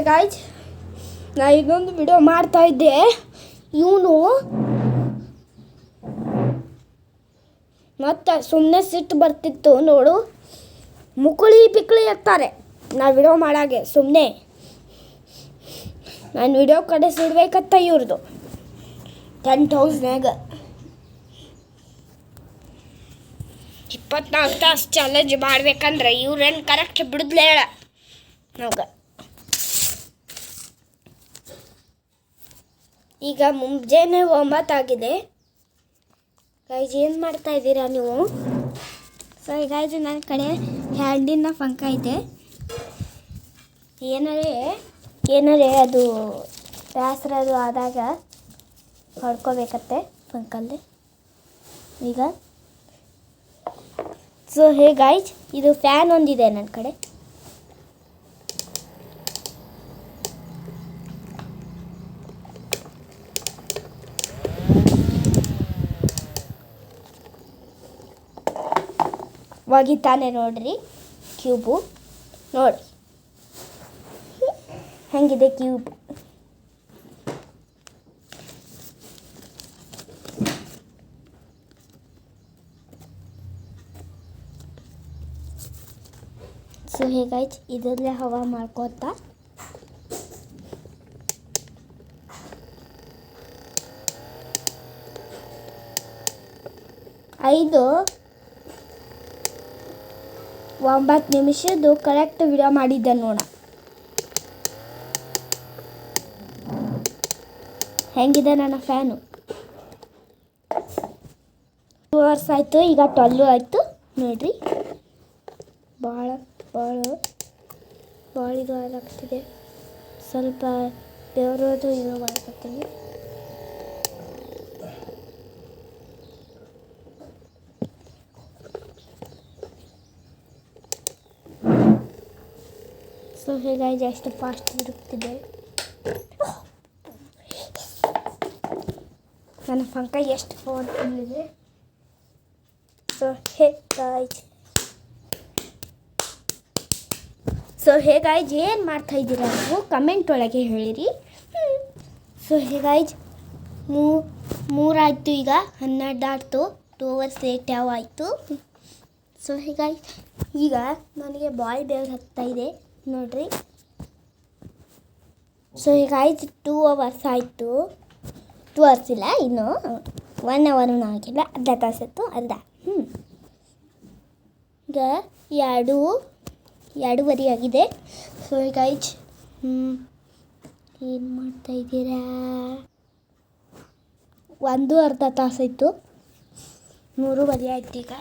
Guys, ನಾ ಇದೊಂದು video ಮಾಡ್ತಾ ಇದ್ದೆ. ಇವನು ಮತ್ತೆ ಸುಮ್ಮನೆ ಸಿಟ್ಟು ಬರ್ತಿತ್ತು ನೋಡು. ಮುಕುಳಿ ಪಿಕ್ಳಿ ಇರ್ತಾರೆ ನಾ ವಿಡಿಯೋ ಮಾಡಾಗೆ. ಸುಮ್ಮನೆ ನಾನು ವಿಡಿಯೋ ಕಡೆ ಸಿಡ್ಬೇಕತ್ತ ಇವ್ರದ್ದು 10,000ನ್ಯಾಗ 24 ತಾಸು ಚಾಲೆಂಜ್ ಮಾಡ್ಬೇಕಂದ್ರೆ ಇವ್ರೇನು ಕರೆಕ್ಟ್ ಬಿಡುದ್ಲೇ ಹೇಳ ನಮ್ಗೆ. ಈಗ ಮುಂಜಾನೆ 9 ಆಗಿದೆ. ಗೈಸ್, ಏನು ಮಾಡ್ತಾ ಇದ್ದೀರಾ ನೀವು? ಸೊ ಗೈಸ್, ನನ್ನ ಕಡೆ ಹ್ಯಾಂಡಿನ ಪಂಕ ಇದೆ. ಏನಾರೇ ಅದು ಬೇಸರ ಅದು ಆದಾಗ ಹೊಡ್ಕೋಬೇಕತ್ತೆ ಪಂಕಲ್ಲಿ. ಈಗ ಸೊ ಗೈಸ್, ಇದು ಫ್ಯಾನ್ ಒಂದಿದೆ ನನ್ನ ಕಡೆ. ಒಗಿತಾನೆ ನೋಡ್ರಿ ಕ್ಯೂಬು. ನೋಡಿ ಹೆಂಗಿದೆ ಕ್ಯೂಬ್. ಸೊ ಹೇಗಾಯ್ತು, ಇದರಲ್ಲೇ ಹವಾ ಮಾಡ್ಕೋತಾ ಐದು 9 ನಿಮಿಷದ್ದು ಕರೆಕ್ಟ್ ವಿಡಿಯೋ ಮಾಡಿದ್ದೆ ನೋಡ. ಹೆಂಗಿದೆ ನನ್ನ ಫ್ಯಾನು. 2 hours ಆಯಿತು, ಈಗ 12 ಆಯಿತು ನೋಡ್ರಿ. ಭಾಳ ಇದು ಆಗ್ತಿದೆ. ಸ್ವಲ್ಪ ಬೆವರೋದು ಇದು ಮಾಡ್ಕೊತೀನಿ. ಸೊ ಹೇಗಾಗಿ ಎಷ್ಟು ಫಾಸ್ಟ್ ತಿರುಗ್ತಿದೆ ನನ್ನ ಪಂಕ, ಎಷ್ಟು ಫೋನ್ ಇದೆ. ಸೊ ಹೇಗಾಯ್ತು, ಏನು ಮಾಡ್ತಾಯಿದ್ದೀರಾ ನೀವು ಕಮೆಂಟ್ ಒಳಗೆ ಹೇಳಿರಿ. ಸೊ ಹೇಗಾಯ್ತು, 3 ಆಯಿತು, ಈಗ 12 ಆಯಿತು. 2 hours ಲೇಟ್ ಯಾವ ಆಯಿತು. ಸೊ ಹೇಗಾಯ್ತು, ಈಗ ನನಗೆ ಬಾಯ್ ಬೇಗ ಹತ್ತಾ ಇದೆ ನೋಡ್ರಿ. ಸೊ ಹೀಗಾಯ್ತು, 2 hours ಆಯಿತು. 2 hours ಇಲ್ಲ, ಇನ್ನು 1 hour ಆಗಿಲ್ಲ, ಅರ್ಧ ತಾಸಿತ್ತು ಅರ್ಧ. ಈಗ 2:30 ಆಗಿದೆ. ಸೊ ಹೀಗಾಯ್ತು, ಏನು ಮಾಡ್ತಾಯಿದ್ದೀರಾ? 1 ಅರ್ಧ ತಾಸಾಯಿತು, 3:30 ಆಯ್ತು ಈಗ.